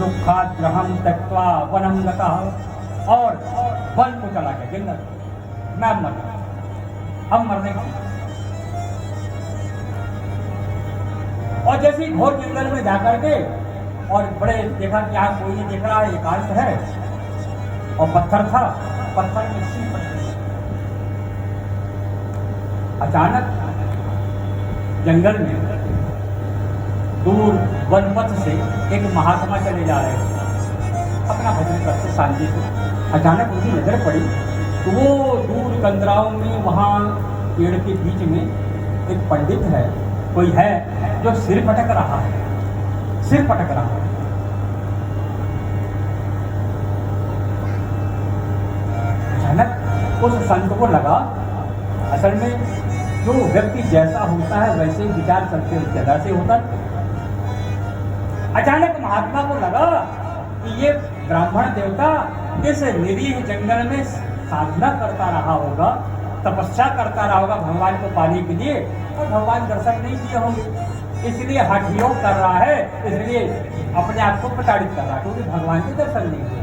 दुखाग्रहम त्यक्त्वा वनम गतः, और वन को चला गया, जंगल। मैं अब मर गया, अब मरने का। और जैसे ही घोर जंगल में जाकर के और बड़े देखा कि यहाँ कोई नहीं दिख रहा है, एकांत है, और पत्थर था, पत्थर में सी पड़ गई। अचानक जंगल में दूर वनपथ से एक महात्मा चले जा रहे थे, अपना भजन करते शांति से। अचानक उनकी नजर पड़ी तो वो दूर कंदराओं में वहाँ पेड़ के बीच में एक पंडित है, कोई है जो सिर पटक रहा है, सिर पटक रहा है। अचानक उस संत को लगा, असल में जो व्यक्ति जैसा होता है वैसे ही विचार करते उस जगह से होता। अचानक महात्मा को लगा कि ये ब्राह्मण देवता इस निरीह जंगल में साधना करता रहा होगा, तपस्या करता रहा होगा भगवान को पाने के लिए, और भगवान दर्शन नहीं दिए होंगे, इसलिए हठ योग कर रहा है, इसलिए अपने आप को प्रताड़ित कर रहा है, क्योंकि भगवान के दर्शन नहीं दिए।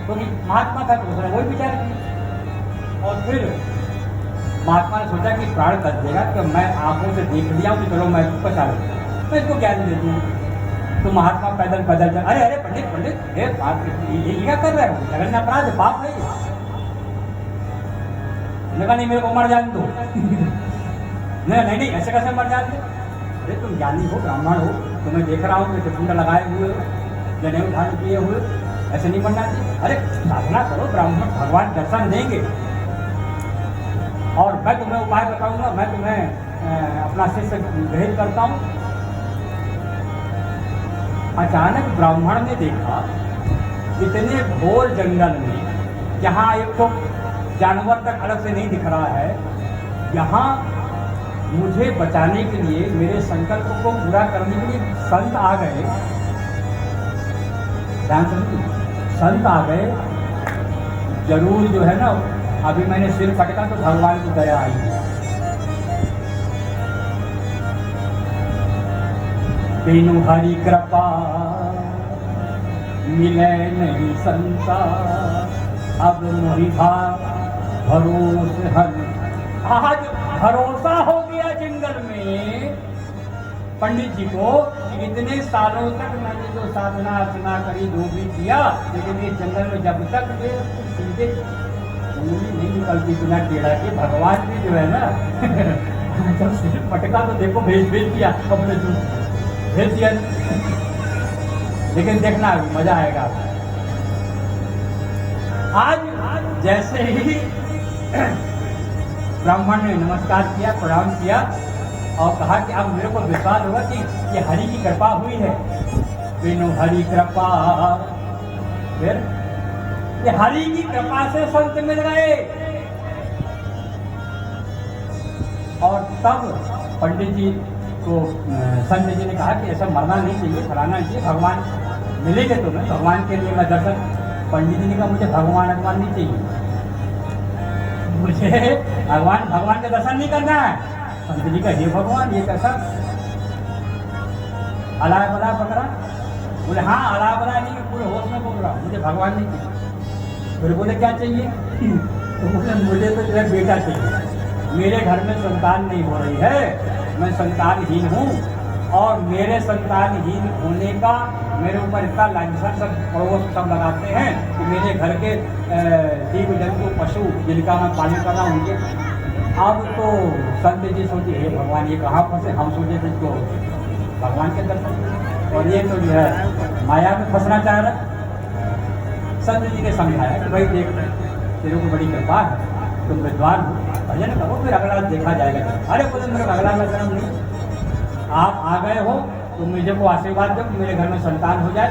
क्योंकि महात्मा का तो उसने वही विचार किया। और फिर महात्मा ने सोचा कि प्राण कर देगा कि मैं आंखों से देख लिया हूँ, चलो मैं इसको बचा लूँ, मैं इसको ज्ञान देती हूँ। तो महात्मा पैदल पैदल चल, अरे अरे पंडित पंडित, ये बात ये क्या कर रहे हो, जघन्य अपराध है, पाप है ये। लगा नहीं मेरे को मर जाने दो। नहीं नहीं, ऐसे कैसे मर जाते? अरे तुम ज्ञानी हो, ब्राह्मण हो, तुम्हें देख रहा हूँ कि कुंड लगाए हुए हो, जनेऊ धारण किए हुए, ऐसे नहीं बनना चाहिए। अरे साधना करो, ब्राह्मण भगवान दर्शन देंगे। और मैं तुम्हें उपाय बताऊंगा, मैं तुम्हें अपना शिष्य ग्रहित करता हूँ। अचानक ब्राह्मण ने देखा इतने घोर जंगल में, जहाँ एक तो जानवर तक अलग से नहीं दिख रहा है, यहाँ मुझे बचाने के लिए, मेरे संकल्प को पूरा करने के लिए संत आ गए। ध्यान समझिए, संत आ गए। जरूर जो है ना, अभी मैंने सिर फटका तो भगवान की दया आई है। तेनु हरि कृपा मिले नहीं संता, अब मोहिभा भरोसे हर। आज भरोसा हो गया जंगल में पंडित जी को, इतने सालों तक मैंने जो साधना अर्चना करी, जो भी किया, लेकिन इस जंगल में जब तक वे सीधे उंगली नहीं निकलती बिना टेढ़ा के, भगवान भी जो है ना जब सिर पटका तो देखो भेज दिया, अपने जो भेज दिया। लेकिन देखना मजा आएगा। आज जैसे ही ब्राह्मण ने नमस्कार किया, प्रणाम किया और कहा कि अब मेरे को विश्वास होगा कि ये हरि की कृपा हुई है। बिनु हरि कृपा, फिर ये हरि की कृपा से संत मिल गए। और तब पंडित जी को संत जी ने कहा कि ऐसा मरना नहीं चाहिए, फलाना चाहिए, भगवान मिलेंगे तुम्हें, भगवान के लिए मैं दर्शन। पंडित जी ने कहा मुझे भगवान नहीं चाहिए, मुझे भगवान का दर्शन नहीं करना है। संत जी का हे भगवान, ये कैसा अला बला पकड़ा? बोले हाँ अला बला नहीं, पूरे होश में बोल रहा, मुझे भगवान नहीं चाहिए। फिर बोले क्या चाहिए? तो बोले मुझे तो जो है बेटा चाहिए, मेरे घर में संतान नहीं हो रही है, मैं संतानहीन हूँ, और मेरे संतानहीन होने का मेरे ऊपर इतना लांछन सब पड़ोस सब लगाते हैं कि मेरे घर के जीव जंतु पशु जिनका मैं पालन कर रहा हूँ उनके। अब तो संत जी सोचे हे भगवान ये कहाँ फंसे, हम सोचे थे तो भगवान के दर्शन, और ये तो जो है माया में फंसना चाह रहा। संत जी ने समझाया कि भाई देख तेरे को बड़ी कृपा है, तुम विद्वान हो, भजन करो, फिर अगला देखा जाएगा। अरे बोले मेरे अगला जन्म नहीं, आप आ गए हो तो मुझे को आशीर्वाद दो कि मेरे घर में संतान हो जाए,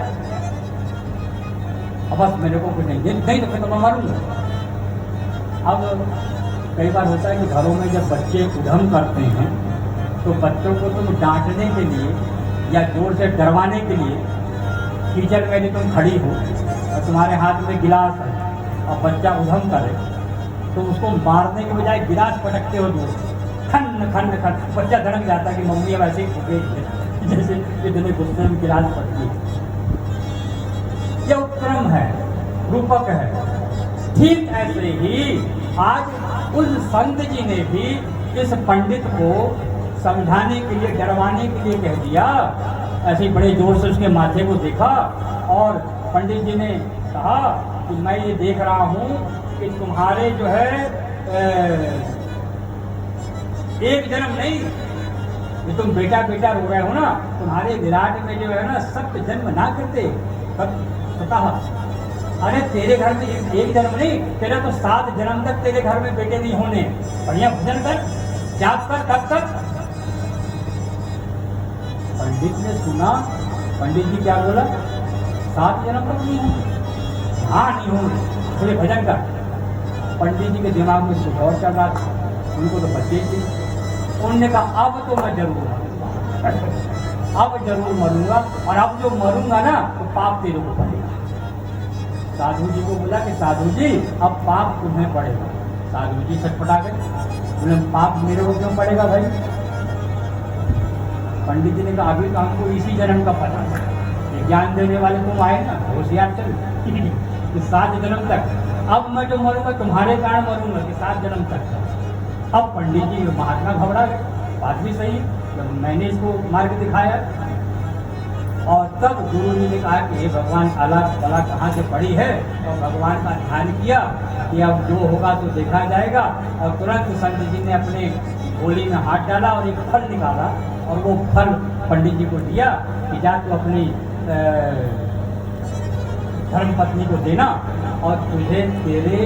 अब बस मेरे को कुछ नहीं तो फिर तो मैं मरूंगा। अब कई बार होता है कि घरों में जब बच्चे उधम करते हैं तो बच्चों को तुम डांटने के लिए या जोर से डरवाने के लिए, टीचर में यदि तुम खड़ी हो और तुम्हारे हाथ में गिलास है और बच्चा उधम करे तो उसको मारने के बजाय गिलास पटकते हो दूर, खन खन खन, बच्चा धड़क जाता है कि मम्मी अब ऐसे ही फूकेगी जैसे इतने गुस्से में गिलास पटकी। रूपक है। ठीक ऐसे ही आज उस संत जी ने भी इस पंडित को समझाने के लिए, डरवाने के लिए कह दिया। ऐसे ही बड़े जोर से उसके माथे को देखा और पंडित जी ने कहा कि मैं ये देख रहा हूँ कि तुम्हारे जो है एक जन्म नहीं, ये तुम बेटा बेटा रो रहे हो ना, तुम्हारे विराट में जो है ना सत्य जन्म ना करते पता। अरे तेरे घर में एक जन्म नहीं, तेरा तो 7 जन्म तक तेरे घर में बेटे नहीं होने। बढ़िया भजन कर, जाप कर, तब तक। पंडित ने सुना, पंडित जी क्या बोला, 7 जन्म तक नहीं होंगे। हाँ नहीं होंगे, थोड़े भजन कर। पंडित जी के दिमाग में कुछ और चल रहा था, उनको तो बच्चे थे। उन्होंने कहा अब तो मैं जरूर मरूंगा, अब जरूर मरूंगा, और अब जो मरूंगा ना तो पाप तेरे को पड़ेगा। साधु जी को बोला कि साधु जी अब पाप तुम्हें पड़ेगा। साधु जी छटपटा गए, बोले पाप मेरे को क्यों पड़ेगा भाई। पंडित जी ने कहा अभी तो हमको इसी जन्म का पता है, ये ज्ञान देने वाले तुम आए ना, होशियार चल कि 7 जन्म तक। अब मैं जो मरूंगा तुम्हारे कारण मरूंगा कि 7 जन्म तक। अब पंडित जी महात्मा घबरा गए, बात भी सही, जब मैंने इसको मार्ग दिखाया। और तब गुरु जी ने कहा कि हे भगवान, आला बला कहाँ से पड़ी है, और भगवान का ध्यान किया कि अब जो होगा तो देखा जाएगा। और तुरंत संत जी ने अपने झोली में हाथ डाला और एक फल निकाला, और वो फल पंडित जी को दिया कि जा तू अपनी धर्म पत्नी को देना और तुझे तेरे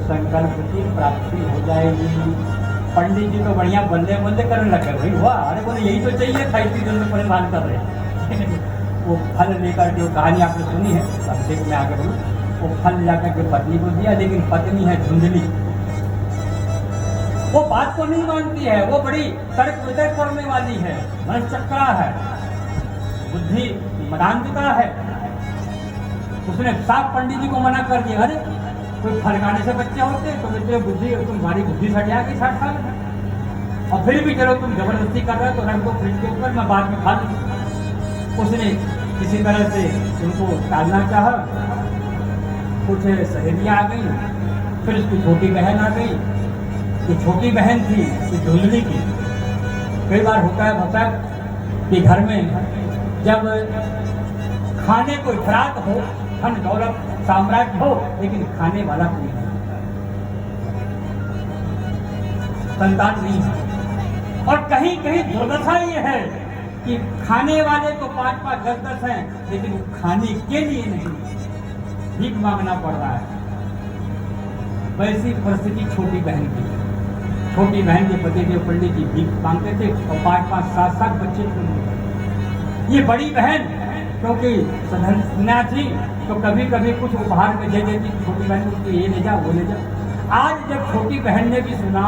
संकल्प की प्राप्ति हो जाएगी। पंडित जी तो बढ़िया बंदे बंदे करने लगे, भाई वाह, अरे बोले यही तो चाहिए था, इतनी दिन में परेशान कर रहे। वो फल लेकर के, वो कहानी आपने सुनी है, सबसे मैं आगे बोलूँ, वो फल जाकर के पत्नी को दिया, लेकिन पत्नी है धुंधली, वो बात को नहीं मानती है, वो बड़ी तर्क वितर्क करने वाली है, मनचक्रा है, बुद्धि मदान्विता है। उसने साफ पंडित जी को मना कर दिया, अरे कोई फल खाने से बच्चे होते तो बच्चे बुद्धि, तुम्हारी बुद्धि सट जाएगी 60 साल में, और फिर भी चलो तुम जबरदस्ती कर रहे हो तो रख दो फ्रिज के ऊपर, मैं बाद में खा लूँ। उसने किसी तरह से उनको टालना चाहा, कुछ सहेलियाँ आ गई, फिर उसकी छोटी बहन आ गई। जो छोटी बहन थी वो धुंधली की। कई बार होता है भक्ता कि घर में जब खाने को इफरात हो, धन दौलत साम्राज्य हो, लेकिन खाने वाला कोई नहीं, संतान नहीं है। और कहीं कहीं दुर्दशा ये है कि खाने वाले तो 5-5, 10-10 हैं, लेकिन खाने के लिए नहीं, भीख मांगना पड़ रहा है। वैसी परिस्थिति छोटी बहन की। छोटी बहन के पति देव पंडित जी भीख मांगते थे और 5-5, 7-7 बच्चे थे। ये बड़ी बहन क्योंकि सधन्या थी तो कभी कभी कुछ उपहार में दे देती छोटी बहन को, ये ले जा वो ले जा। आज जब छोटी बहन ने भी सुना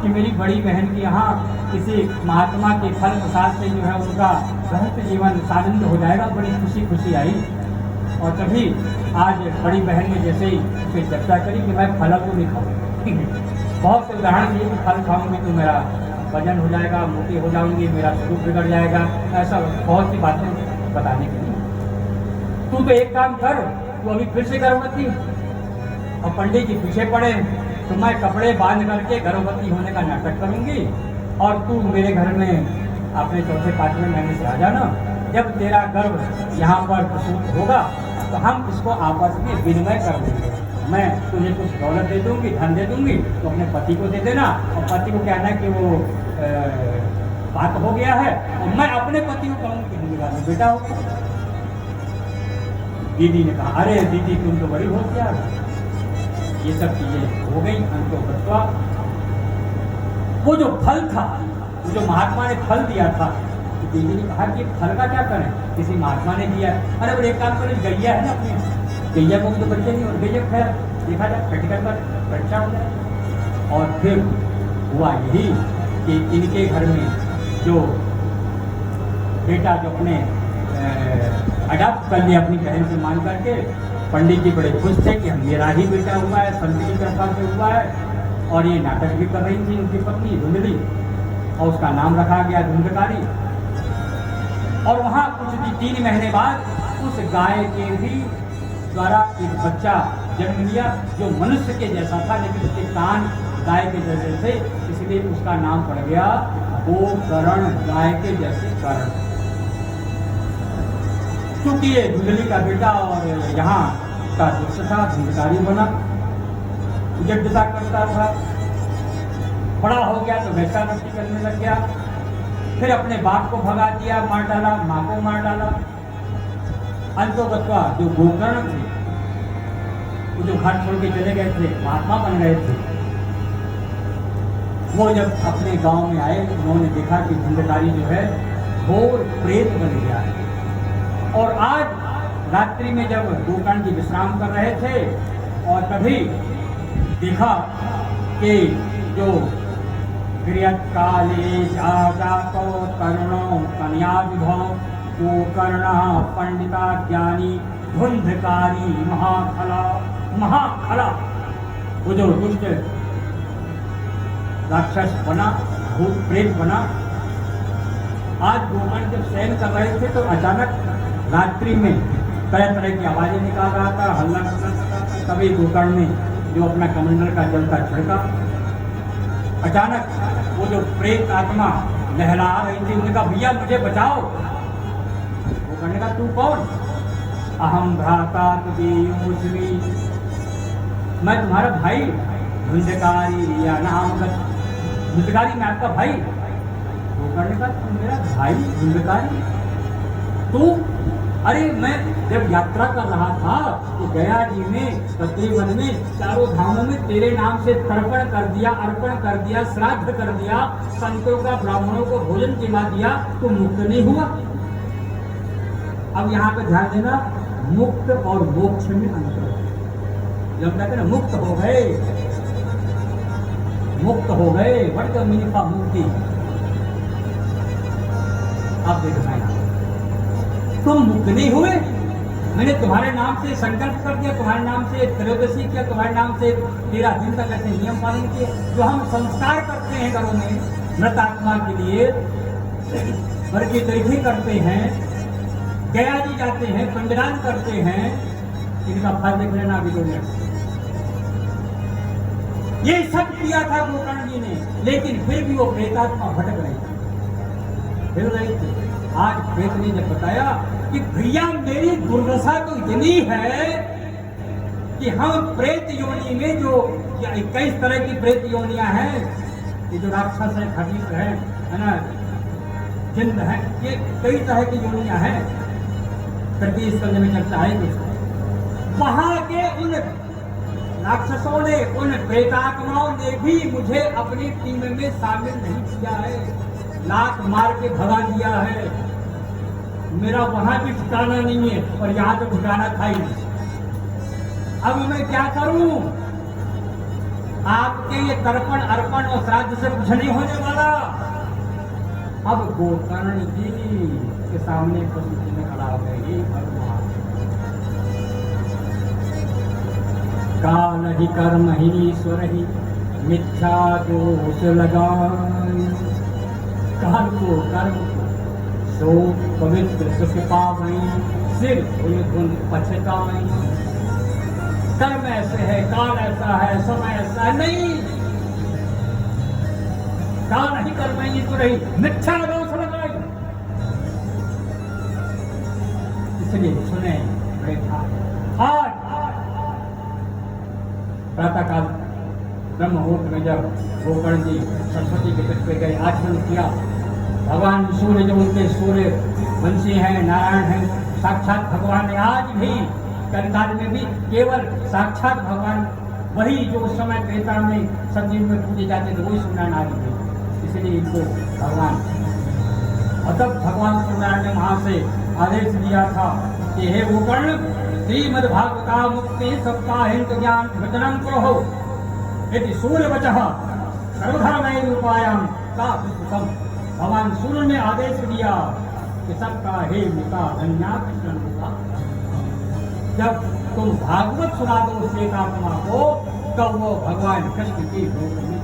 कि मेरी बड़ी बहन के यहाँ किसी महात्मा के फल प्रसाद से जो है उनका रहस्य जीवन आनंद हो जाएगा, बड़ी खुशी खुशी आई। और तभी आज बड़ी बहन ने जैसे ही उससे चर्चा करी कि मैं फल को नहीं खाऊंगी, बहुत से उदाहरण दिए कि फल खाऊंगी तो मेरा वजन हो जाएगा, मोटी हो जाऊंगी, मेरा स्वरूप बिगड़ जाएगा, ऐसा बहुत सी बातें बताने के लिए। तू तो एक काम कर, तू अभी फिर से गर्भवती, और पंडित जी पीछे पड़े तो मैं कपड़े बांध करके गर्भवती होने का नाटक करूंगी, और तू मेरे घर में अपने 4-5वें महीने से आ जाना। जब तेरा गर्भ यहाँ पर प्रसूत होगा तो हम इसको आपस में विनिमय कर देंगे। मैं तुझे कुछ दौलत दे दूंगी, धन दे दूंगी, तो अपने पति को दे देना, और पति को कहना कि वो बात हो गया है, और मैं अपने पति को कहूँगी कि मेरा बेटा हो गया। दीदी ने कहा, अरे दीदी तुम तो बड़ी होशियार हो। ये सब चीजें हो गई। अंतो बतवा वो जो फल था, वो जो महात्मा ने फल दिया था, तो दीदी ने कहा कि फल का क्या करें, किसी महात्मा ने दिया। अरे वो एक काम करें, गैया है ना अपनी, गैया को भी तो बच्चे नहीं, और गैया खैर देखा जाए प्रैक्टिकल पर परीक्षा हो जाए। और फिर हुआ यही कि इनके घर में जो बेटा जो अपने अडॉप्ट कर लिया अपनी बहन से मान करके, पंडित जी बड़े खुश थे कि हम मेरा ही बेटा हुआ है, संत की कृपा से हुआ है। और ये नाटक भी कर रही थी उनकी पत्नी धुंधली, और उसका नाम रखा गया धुंधकारी। और वहाँ कुछ भी 3 महीने बाद उस गाय के भी द्वारा एक बच्चा जन्म लिया जो मनुष्य के जैसा था, लेकिन उसके कान गाय के जैसे थे, इसलिए उसका नाम पड़ गया गोकर्ण, गाय के जैसे कर्ण। क्योंकि ये धुंधली का बेटा और यहाँ का दुष्ट था, धुंधकारी बना, उजड़ता करता था, बड़ा हो गया तो वैश्यावृत्ति करने लग गया, फिर अपने बाप को भगा दिया, मार डाला, माँ को मार डाला। अंतोगत्वा जो गोकर्ण थे, वो जो घर छोड़ के चले गए थे, महात्मा बन गए थे, वो जब अपने गांव में आए, उन्होंने देखा कि धुंधकारी जो है घोर प्रेत बन गया है। और आज रात्रि में जब गोकर्ण जी विश्राम कर रहे थे और कभी देखा कि जो काले जातो करुणो कन्या विभव गोकर्ण पंडिता ज्ञानी धुंधकारी महाखला, वो जो दुष्ट राक्षस बना, भूत प्रेत बना, आज गोकर्ण जब शयन कर रहे थे तो अचानक रात्रि में तरह तरह की आवाजें निकाल रहा था, हल्ला कर रहा था। तभी गोकर्ण ने जो अपना कमंडल का जल का छिड़का, अचानक वो जो प्रेत आत्मा लहला रही थी, उन्होंने कहा भैया मुझे बचाओ। गोकर्ण ने कहा तू कौन? अहम भ्राता तुझे, मैं तुम्हारा भाई धुंधकारी या नाम धुंधकारी, मैं आपका भाई। गोकर्ण ने कहा तू मेरा भाई धुंधकारी? तू? अरे मैं जब यात्रा कर रहा था तो गया जी में, कद्रीवन में, चारों धामों में तेरे नाम से तर्पण कर दिया, अर्पण कर दिया, श्राद्ध कर दिया, संतों का ब्राह्मणों को भोजन जिला दिया, तो मुक्त नहीं हुआ। अब यहाँ पे ध्यान देना, मुक्त और मोक्ष में अंतर है। जब कहते ना मुक्त हो गए, मुक्त हो गए, व्हाट द मीनिंग ऑफ मुक्ति? अब देखना है, तुम मुक्त नहीं हुए, मैंने तुम्हारे नाम से संकल्प कर दिया, तुम्हारे नाम से त्रयोदशी किया, तुम्हारे नाम से 13 दिन तक ऐसे नियम पालन किए, जो हम संस्कार करते हैं घरों में मृत आत्मा के लिए, घर की तरीके करते हैं, गया जी जाते हैं, पिंडदान करते हैं, इनका फल देख लेना अभी 2 मिनट। ये सब किया था गोकर्ण जी ने, लेकिन फिर भी वो प्रेतात्मा भटक रही थी, हिल रही थी। आज प्रेत ने जब बताया कि भैया मेरी दुर्दशा तो इतनी है कि हम प्रेत योनि में जो 21 तरह की प्रेत योनियां हैं, ये जो राक्षस है, खबीस है ना, जिन्न है, ये कई तरह की योनियां हैं, प्रति स्कंद में चर्चा है कि वहां के उन राक्षसों ने, उन प्रेतात्माओं ने भी मुझे अपनी टीम में शामिल नहीं किया है, लात मार के भगा दिया है। मेरा वहां भी ठिकाना नहीं है और यहाँ तो ठिकाना था ही नहीं। अब मैं क्या करूं? आपके ये तर्पण अर्पण और श्राद्ध से कुछ नहीं होने वाला। अब गोकर्ण जी के सामने प्रश्न चिन्ह खड़ा हो गए, भगवान काल ही कर्म ही ईश्वर ही मिथ्या दोष लगाए, काल को कर्म सो पवित्र सुख पावई, सिर धुन पछतावई। कर्म ऐसे है, काल ऐसा है, समय ऐसा है, नहीं, काल नहीं कर्म ही तो रही, मिथ्या दोष लगाई। इसलिए सुने बैठा, आज प्रातः काल ब्रह्म मुहूर्त में जब गोकर्ण जी सरस्वती के तट पे गए, आचमन किया, भगवान सूर्य जो उनके सूर्य वंशी हैं, नारायण हैं, साक्षात भगवान ने आज भी कलिकाल में भी केवल साक्षात भगवान वही जो उस समय त्रेता में सतयुग में पूजे जाते थे, वही सूर्यनारायण आज भी, इसलिए इनको भगवान। और तब भगवान सूर्यनारायण ने वहां से आदेश दिया था कि हे गोकर्ण, श्रीमद्भागवता मुक्ति सप्ताहिक ज्ञान वचनम करो, यदि सूर्य वचः सर्वधर्मय रूपायाम का सुखम। भगवान सूर्य ने आदेश दिया कि सबका हे मुका धन्या कृष्ण मुका, जब तुम भागवत सुना दो श्वेतात्मा को, तो वो भगवान कृष्ण की रूप में